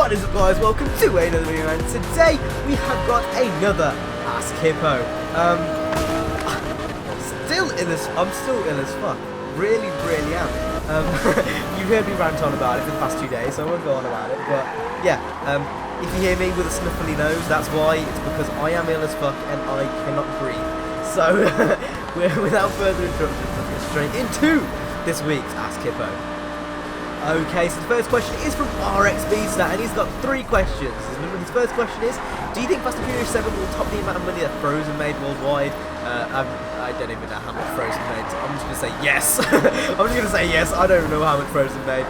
What is up, guys? Welcome to another video, and today we have got another Ask Hippo. I'm still ill as fuck. Really am. You've heard me rant on about it for the past 2 days, so I won't go on about it. But yeah, if you hear me with a snuffly nose, that's why. It's because I am ill as fuck and I cannot breathe. So without further introduction, let's get straight into this week's Ask Hippo. Okay, so the first question is from RXBstat, and he's got 3 questions. His first question is, do you think Fast and Furious 7 will top the amount of money that Frozen made worldwide? I don't even know how much Frozen made, so I'm just going to say yes. I'm just going to say yes, I don't know how much Frozen made.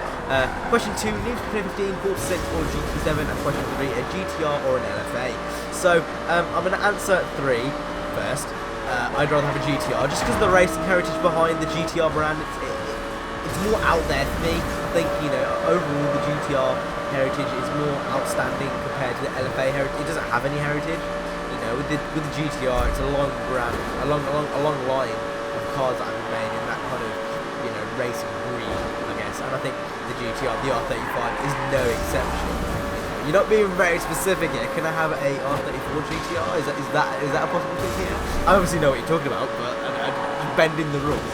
Question 2, Need for Speed 15, 46 or GT7, and question 3, a GTR or an LFA. So, I'm going to answer 3 first. I'd rather have a GTR, just because of the racing heritage behind the GTR brand. It's more out there for me. I think, you know, overall the GTR heritage is more outstanding compared to the LFA heritage. It doesn't have any heritage. You know, with the GTR, it's a long brand, a long line of cars that have been made in that kind of, you know, racing breed, I guess. And I think the GTR, the R35, is no exception. You're not being very specific here. Can I have a R34 GTR? Is that a possible thing here? I obviously know what you're talking about, but I'm bending the rules.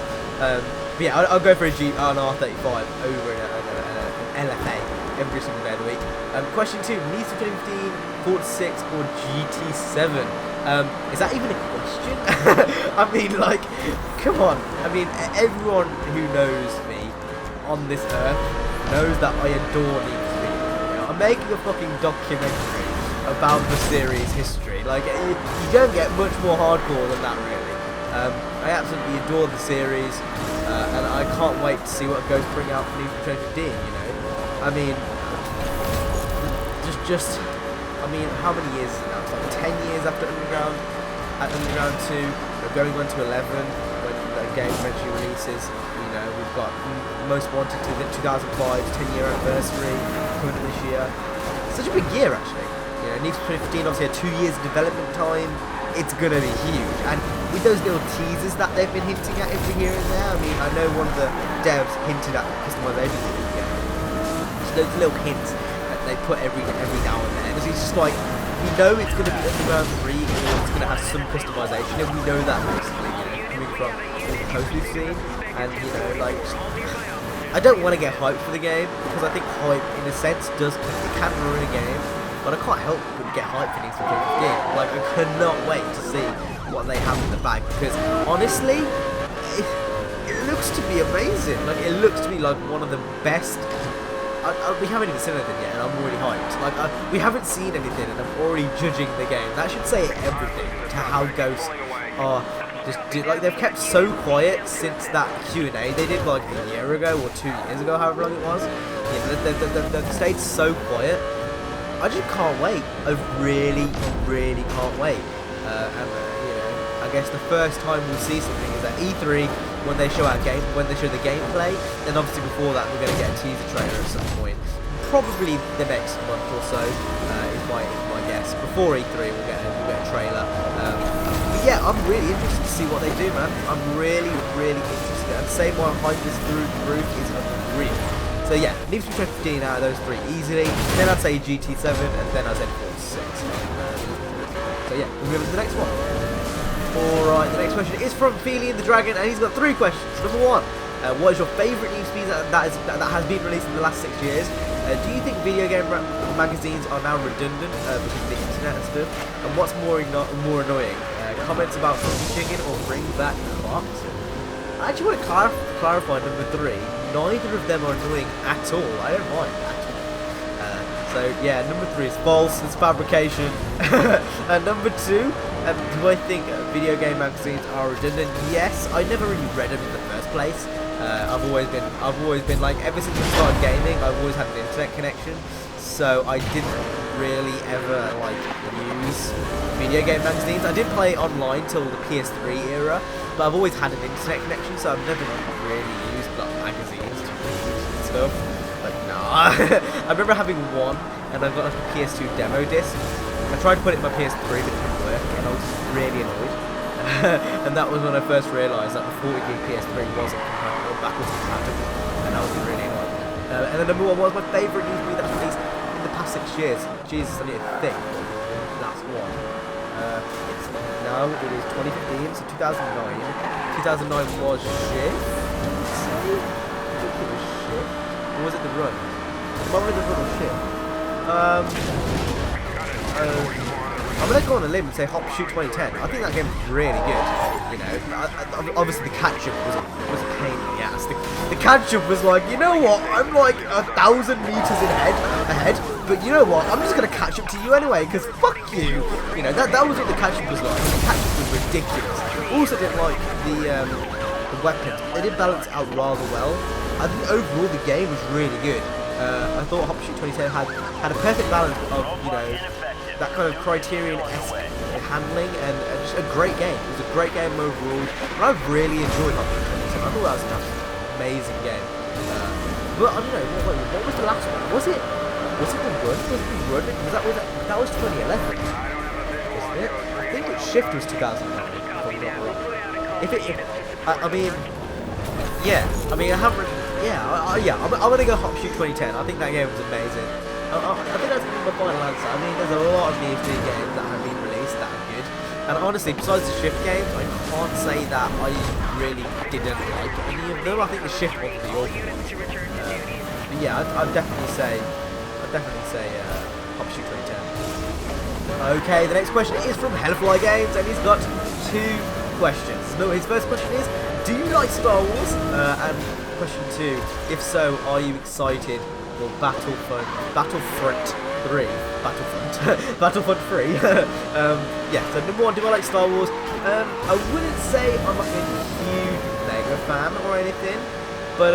But yeah, I'll go for an R35 over an LFA every single day of the week. Question 2, Need for Speed 15, 46 or GT7? Is that even a question? I mean, like, come on. I mean, everyone who knows me on this earth knows that I adore Need for Speed. You know, I'm making a fucking documentary about the series history. Like, you don't get much more hardcore than that, really. I absolutely adore the series, and I can't wait to see what Ghost bring out for Need for Speed 15, you know. I mean, I mean, how many years is it now? It's like 10 years after Underground, at Underground 2, we're going on to 11, when the game eventually releases. You know, we've got Most Wanted to the 2005's 10-year anniversary coming this year. Such a big year, actually. You know, Need for Speed 15 obviously had 2 years of development time. It's gonna be huge, and with those little teasers that they've been hinting at every here and there, I mean, I know one of the devs hinted at customization. So those little hints that they put every now and then. It's just like, we know it's gonna be Underground 3, or it's gonna have some customization, and we know that basically, you know, coming from all the posts we've seen, and you know, like, I don't want to get hyped for the game, because I think hype, in a sense, it can ruin a game. But I can't help but get hyped for Need for Speed 15. Like, I cannot wait to see what they have in the bag, because honestly, it looks to be amazing. Like, it looks to be like one of the best. We haven't even seen anything yet, and I'm already hyped. Like, we haven't seen anything, and I'm already judging the game. That should say everything to how Ghosts are. Like, they've kept so quiet since that Q&A they did like a year ago or 2 years ago, however long it was. Yeah, they've stayed so quiet. I just can't wait. I really can't wait. And you know, I guess the first time we'll see something is at E3 when they show the gameplay. And obviously before that, we're going to get a teaser trailer at some point. Probably the next month or so is my guess. Before E3, we'll get a trailer. But yeah, I'm really interested to see what they do, man. I'm really interested. And say my hype is through the roof is unreal. So yeah, Need for Speed 15 out of those 3 easily. Then I'd say GT7, and then I'd say 46. So yeah, we'll move on to the next one. Alright, the next question is from Feely the Dragon, and he's got 3 questions. Number 1, what is your favourite Need for Speed that has been released in the last 6 years? Do you think video game magazines are now redundant because of the internet and stuff? And what's more annoying? Comments about Funky Chicken or bring back Cops? I actually want to clarify number 3. Neither of them are annoying at all. I don't mind at all. So yeah, number 3 is false. It's fabrication. And number 2, do I think video game magazines are redundant? Yes. I never really read them in the first place. I've always been like, ever since I started gaming, I've always had an internet connection. So I didn't really ever like use video game magazines. I didn't play online till the PS3 era, but I've always had an internet connection, so I've never really used like magazines to read and stuff. Like, nah. I remember having one, and I got like a PS2 demo disc. I tried to put it in my PS3, but it didn't work, and I was really annoyed. And that was when I first realised that the 40GB PS3 wasn't backwards compatible, and I was really annoyed. And then number 1 was my favourite Need for Speed that was released in the past 6 years. Jesus, I need to think. Last one. It is 2015, so 2009. 2009 was Shift. I think it was Shift. Or was it The Run? What was The Run or Shift? I'm gonna go on a limb and say Hop Shoot 2010. I think that game was really good. You know, obviously the catch-up was a pain in the ass. The catch-up was like, you know what? I'm like 1,000 meters ahead. But you know what? I'm just gonna catch up to you anyway, because fuck you. You know, that was what the catch-up was like. The catch-up was ridiculous. Also didn't like the weapons. They did balance it out rather well. I think overall the game was really good. I thought Hop Shoot 2010 had a perfect balance of, you know, that kind of Criterion-esque handling and just a great game. It was a great game overall, and I've really enjoyed Hop Shoot 2010. I thought that was an amazing game. But I don't know, what was the last one? Was it The Run? That was 2011, wasn't it? I think Shift was 2009. I'm gonna go Hop Shoot 2010. I think that game was amazing. I think that's my final answer. I mean, there's a lot of NFS games that have been released that are good, and honestly, besides the Shift games, I can't say that I really didn't like any of them. I think the Shift ones were the awful ones. But yeah, I'd definitely say Hop Shoot 2010. Okay, the next question is from Hellfly Games, and he's got 2 questions. No, his first question is, do you like Star Wars? And question 2, if so, are you excited for Battlefront 3? Battlefront 3. Yeah, so number 1, do I like Star Wars? I wouldn't say I'm like a huge mega fan or anything, but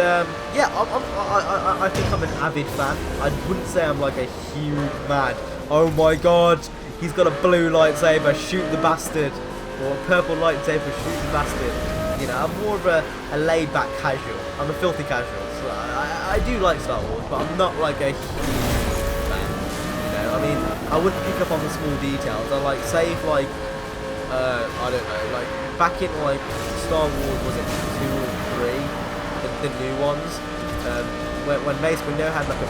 yeah, I think I'm an avid fan. I wouldn't say I'm like a huge man. Oh my god, he's got a blue lightsaber, shoot the bastard, or a purple lightsaber, shoot the bastard. You know, I'm more of a laid-back casual. I'm a filthy casual. So I do like Star Wars, but I'm not like a huge fan. You know, I mean, I wouldn't pick up on the small details. I like, say if like, I don't know, like back in like Star Wars, was it 2 or 3, the new ones, when Mace Windu had like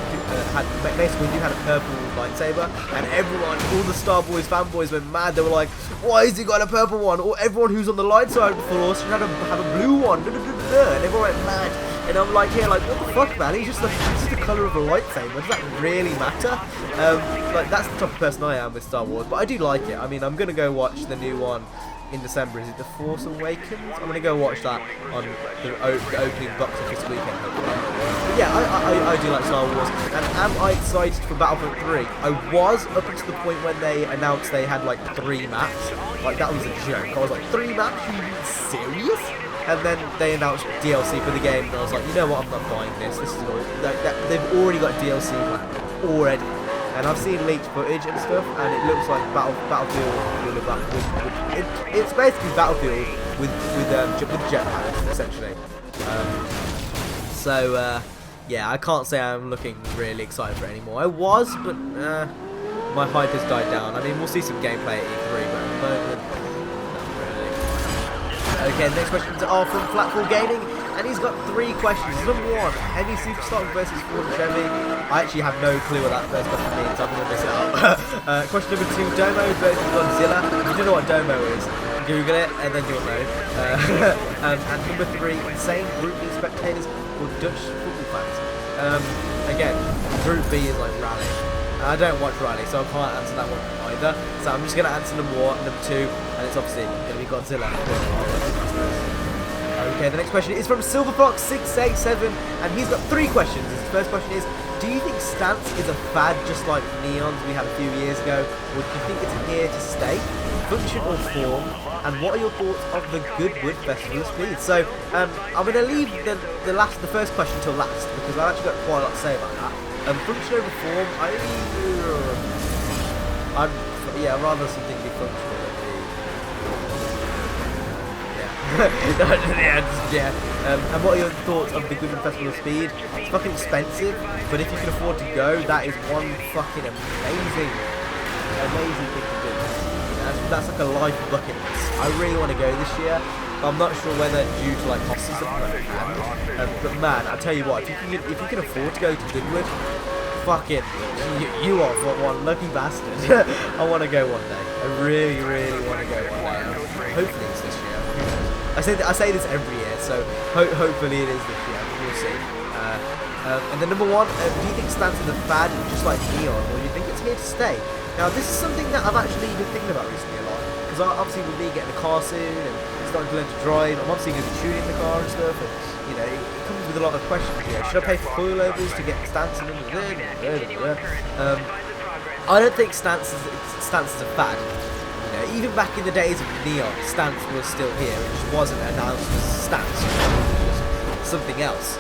Mace Windu had a purple lightsaber, and everyone, all the Star Wars fanboys went mad. They were like, "Why has he got a purple one?" Or everyone who's on the light side of the Force should have a blue one. And everyone went mad. And I'm like, yeah, like what the fuck, man? It's just the colour of a lightsaber. Does that really matter? Like that's the type of person I am with Star Wars. But I do like it. I mean, I'm gonna go watch the new one in December. Is it The Force Awakens? I'm gonna go watch that on the opening box office weekend, hopefully. But yeah, I do like Star Wars, and am I excited for Battlefront 3? I was up until the point when they announced they had like 3 maps. Like that was a joke. I was like, 3 maps? Are you serious? And then they announced DLC for the game, and I was like, you know what? I'm not buying this. This is all, they've already got DLC planned already. And I've seen leaked footage and stuff, and it looks like Battlefield it's basically Battlefield with jetpacks essentially. Yeah, I can't say I'm looking really excited for it anymore. I was, but my hype has died down. I mean, we'll see some gameplay at E3, but at the moment, not really. Okay, the next questions are from Flatfall Gaming, and he's got 3 questions. Number 1, Heavy Superstock versus Ford and Chevy. I actually have no clue what that first question means, so I'm going to miss it out. Question number 2, Domo versus Godzilla. If you don't know what Domo is, Google it, and then you'll know. And number 3, insane Group B spectators or Dutch football fans. Again, Group B is like Rally. I don't watch Rally, so I can't answer that one either. So I'm just going to answer number 1, number 2, and it's obviously going to be Godzilla. Okay, the next question is from Silverfox687, and he's got 3 questions. His first question is, do you think stance is a fad just like neons we had a few years ago, or do you think it's here to stay? Function or form? And what are your thoughts of the Goodwood Festival Speed? So, I'm going to leave the first question till last, because I've actually got quite a lot to say about that. Function over form, I'd rather something be functional than be... And what are your thoughts of the Goodwood Festival of Speed? It's fucking expensive, but if you can afford to go, that is one fucking amazing thing to do. That's like a life bucket list. I really want to go this year, but I'm not sure whether due to like costs and stuff I can. But man, I tell you what, if you can afford to go to Goodwood, fucking, you are one lucky bastard. I want to go one day. I really, really want to go one day. Hopefully it's this year. Who knows? I say this every year, so hopefully it is this year. We'll see. And then number one, do you think stands in the fad just like Neon, or do you think it's here to stay? Now this is something that I've actually been thinking about recently a lot, because obviously with me getting a car soon and starting to learn to drive, I'm obviously going to be tuning the car and stuff, and you know, it comes with a lot of questions. You know, should I pay for coilovers to get stance in them? I don't think stance is a fad. You know, even back in the days of Neon, stance was still here. It just wasn't announced as stance. It was just something else.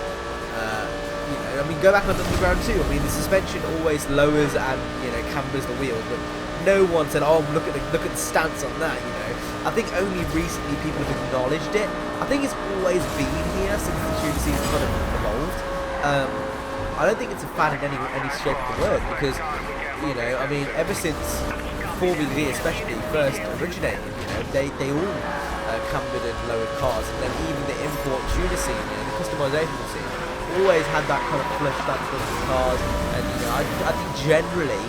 You know, I mean, go back on Underground 2. I mean, the suspension always lowers and, you know, cambers the wheels, but no one said, "Oh, look at the stance on that." You know, I think only recently people have acknowledged it. I think it's always been here since the tuner season kind of evolved. I don't think it's a fad in any shape of the word, because, you know, I mean, ever since 4VV especially first originated, you know, they all cambered and lowered cars, and then even the import tuner scene, you know, the customization scene, always had that kind of flush stance with the cars, and you know, I think generally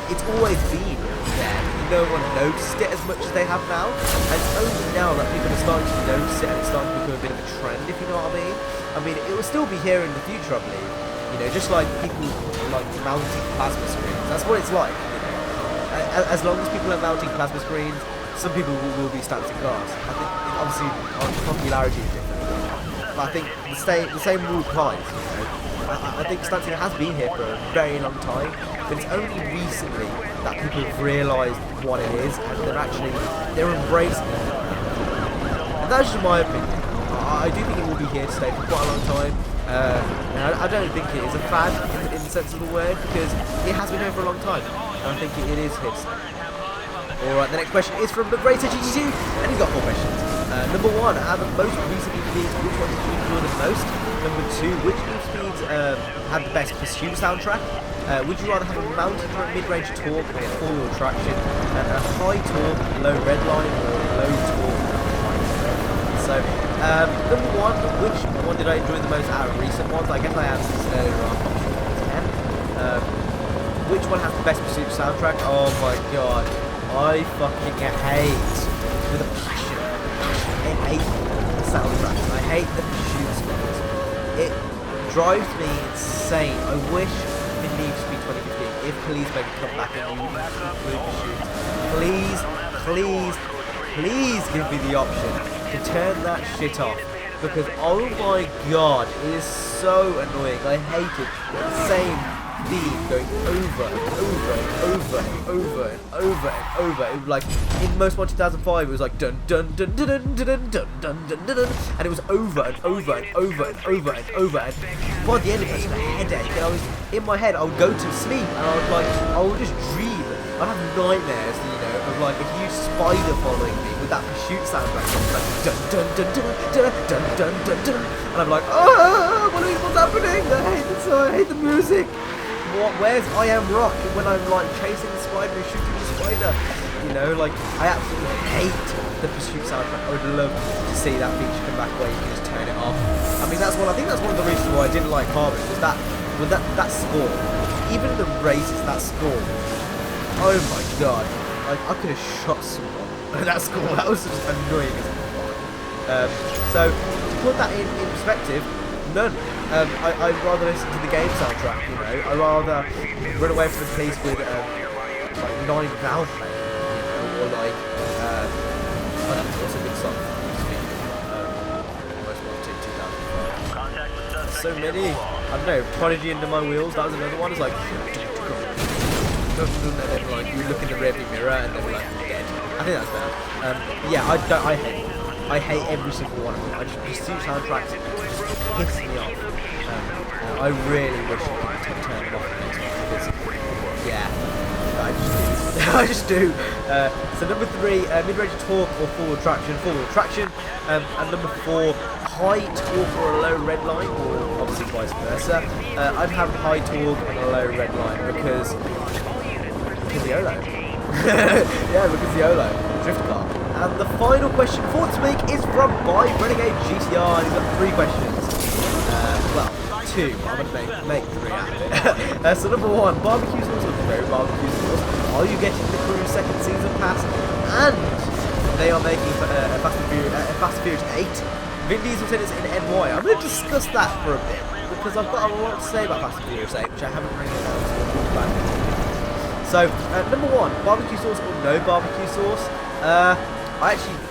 it's always been there. No one noticed it as much as they have now, and it's only now that people are starting to notice it and it's starting to become a bit of a trend, if you know what I mean. I mean, it will still be here in the future, I believe. You know, just like people like mounting plasma screens. That's what it's like. You know, as long as people are mounting plasma screens, some people will be stancing cars. I think obviously popularity is different. But I think the same rule applies. You know? I think stancing has been here for a very long time, but it's only recently that people have realised what it is, and they're embracing it. And that's just my opinion. I do think it will be here to stay for quite a long time. And I don't think it is a fad in the sense of the word, because it has been here for a long time, and I think it is here to stay. Alright, the next question is from the Greater GG2, and he's got 4 questions. Number 1, out of the most recent speeds, which one did you enjoy the most? Number 2, which new speeds had the best pursuit soundtrack? Would you rather have a mounted mid-range torque or four-wheel traction, a high torque, low redline, or low torque, high redline? So, number 1, which one did I enjoy the most out of recent ones? I guess I answered this earlier on, option 10. Which one has the best pursuit soundtrack? Oh my god, I fucking hate, with a passion, I hate the soundtrack. I hate the pursuit speeds. It drives me insane. I wish in Need for Speed 2015, if police make come back and include pursuit, please give me the option to turn that shit off, because oh my god, it is so annoying. I hate it. The same theme going over and over and over and over and over and over. It was like in Most Wanted 2005, it was like dun dun dun dun dun dun dun dun dun dun dun, and it was over and over and over and over and over, and by the end of it, I was a headache, and I was in my head. I would go to sleep, and I would just dream. I'd have nightmares, you know, of like a huge spider following me with that pursuit soundtrack, like dun dun dun dun dun dun dun dun dun, and I'm like, oh, what's happening? I hate this. I hate the music. Where's I Am Rock when I'm like chasing the spider and shooting the spider? You know, like I absolutely hate the pursuit soundtrack. I would love to see that feature come back where you can just turn it off. I mean, I think that's one of the reasons why I didn't like Carbon, was that score. Even in the races, that score. Oh my god, like I could have shot someone. That score, that was just annoying as fuck. So to put that in perspective, none. I'd rather listen to the game soundtrack, you know. I'd rather run away from the police with like 9 Valve playing, you know, or like I don't know, what's a good song? Most Wanted 2005. So many. I don't know, Prodigy Under My Wheels, that was another one. It's like, and then like you look in the rearview mirror and then like you're dead. I think that's better. Yeah, I hate every single one of them. I just pursuit soundtracks piss me off. I really wish I could turn it off next time, because yeah, I just do. So number 3, mid-range torque or forward traction, and number 4, high torque or a low red line, or obviously vice versa. I'd have high torque and a low red line because the YOLO. Yeah, because the YOLO drift car. And the final question for this week is from Renegade GTR, and he's got 3 questions. Well, 2, I'm going to make 3 out of it. So number 1, barbecue sauce or no barbecue sauce. Are you getting the Crew second season pass? And they are making a Fast and Furious 8. Vin Diesel said it's in NY. I'm going to discuss that for a bit, because I've got a lot to say about Fast and Furious 8, which I haven't really announced. So, number 1, barbecue sauce or no barbecue sauce.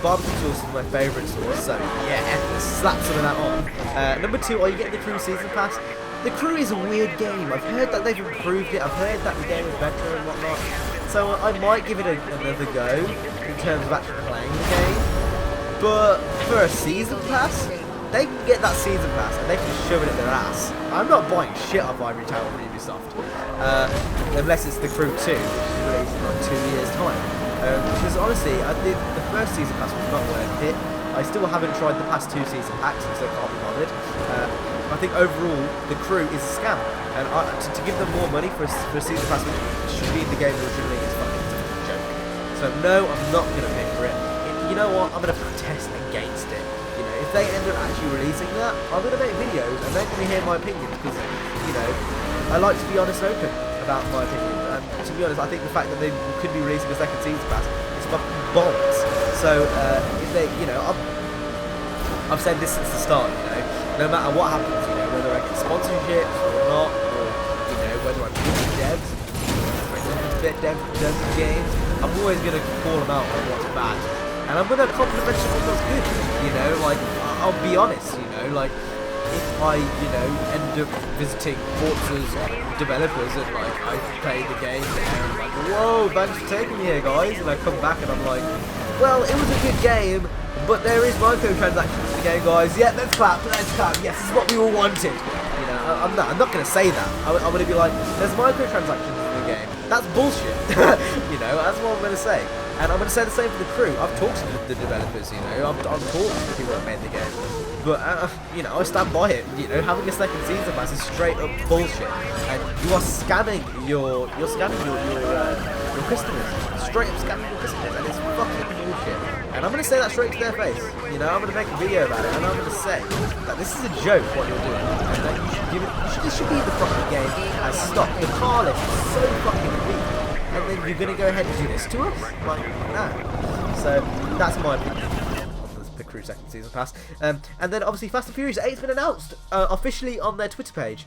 Barbecue sauce is my favourite sauce, so yeah, slap some of that on. Number 2, are you getting the Crew season pass? The Crew is a weird game. I've heard that they've improved it. I've heard that the game is better and whatnot. So I might give it another go in terms of actually playing the game. But for a season pass, they can get that season pass and they can shove it in their ass. I'm not buying shit off Ivory Tower or Ubisoft, unless it's the Crew 2, which is released in like 2 years' time. Because honestly, I think the first season pass was not worth it. I still haven't tried the past 2 season packs, so I can't be bothered. I think overall, the Crew is a scam, and to give them more money for a season pass, which should be in the game originally, is fucking a joke. So no, I'm not going to pay for it. You know what? I'm going to protest against it. You know, if they end up actually releasing that, I'm going to make videos and they're going to hear my opinion, because, you know, I like to be honest and open about my opinion. And to be honest, I think the fact that they could be releasing a second season pass is fucking bollocks. So if they, you know, I've said this since the start, you know, no matter what happens, you know, whether I get sponsorships or not, or, you know, whether I'm doing devs, devs games, I'm always going to call them out on what's bad. And I'm going to compliment them on what's good, you know, like, I'll be honest, you know, like, if I, you know, end up visiting Forza's developers and, like, I play the game and I'm like, whoa, thanks for taking me here, guys, and I come back and I'm like, well, it was a good game, but there is microtransactions in the game, guys. Yeah, let's clap, yes, this is what we all wanted. You know, I'm not going to say that. I'm going to be like, there's microtransactions in the game. That's bullshit. You know, that's what I'm going to say. And I'm going to say the same for the Crew. I've talked to the developers, you know, I've talked to the people that made the game. But, you know, I stand by it. You know, having a second season pass is straight up bullshit. And you are scamming your customers. Straight up scamming your customers. And it's fucking bullshit. And I'm going to say that straight to their face. You know, I'm going to make a video about it. And I'm going to say that this is a joke, what you're doing. And that you should give it, this should be the fucking game as stock. The car list is so fucking weak. And then you're going to go ahead and do this to us? Like, no. So, that's my opinion on the Crew second season pass. And then, obviously, Fast and Furious 8 has been announced officially on their Twitter page.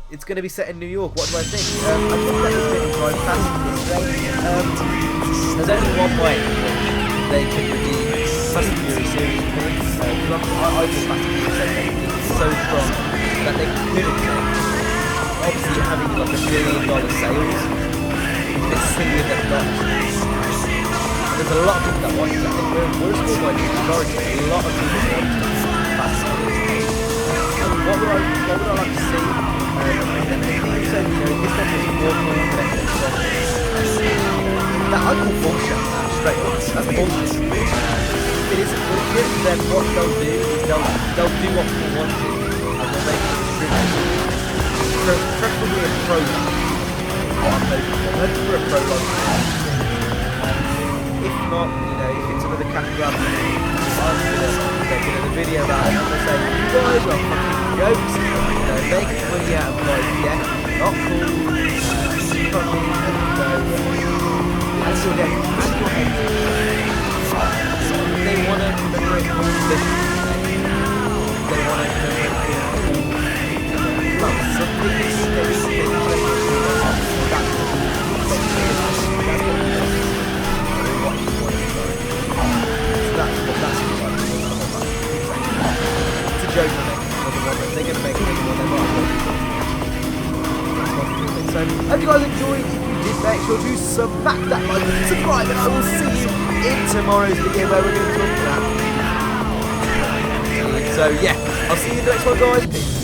It's going to be set in New York. What do I think? I think that it's been drive fast yesterday. There's only one way they can redeem Fast and Furious series points. I think Fast and Furious 8 is so strong that they couldn't take. Obviously, having like $1 billion sales. It's sillier than not. There's a lot of people that watch it. I think we're still like majority. A lot of people watch it. Fast and Furious. What would I like to see? So, you know, this one was more connected. That I call bullshit. Straight up. That's bullshit. If it isn't bullshit, then what they'll do is they'll do what people want to, and they'll make it extremely, preferably a program. I'm hoping for a prologue. If not, you know, if it's another cash grab, I'm going to make another video about it. I'm going to say, you guys are fucking jokes. You know, making money out of like, yeah, not cool. Fucking, and still getting annual head. They want to commemorate competition. They want to commemorate cool. Well, something is joke for them. They're going to make it so, hope you guys enjoyed. If you did, make sure to smack that like and subscribe, and I will see you in tomorrow's video where we're going to talk about that. So yeah, I'll see you in the next one, guys. Peace.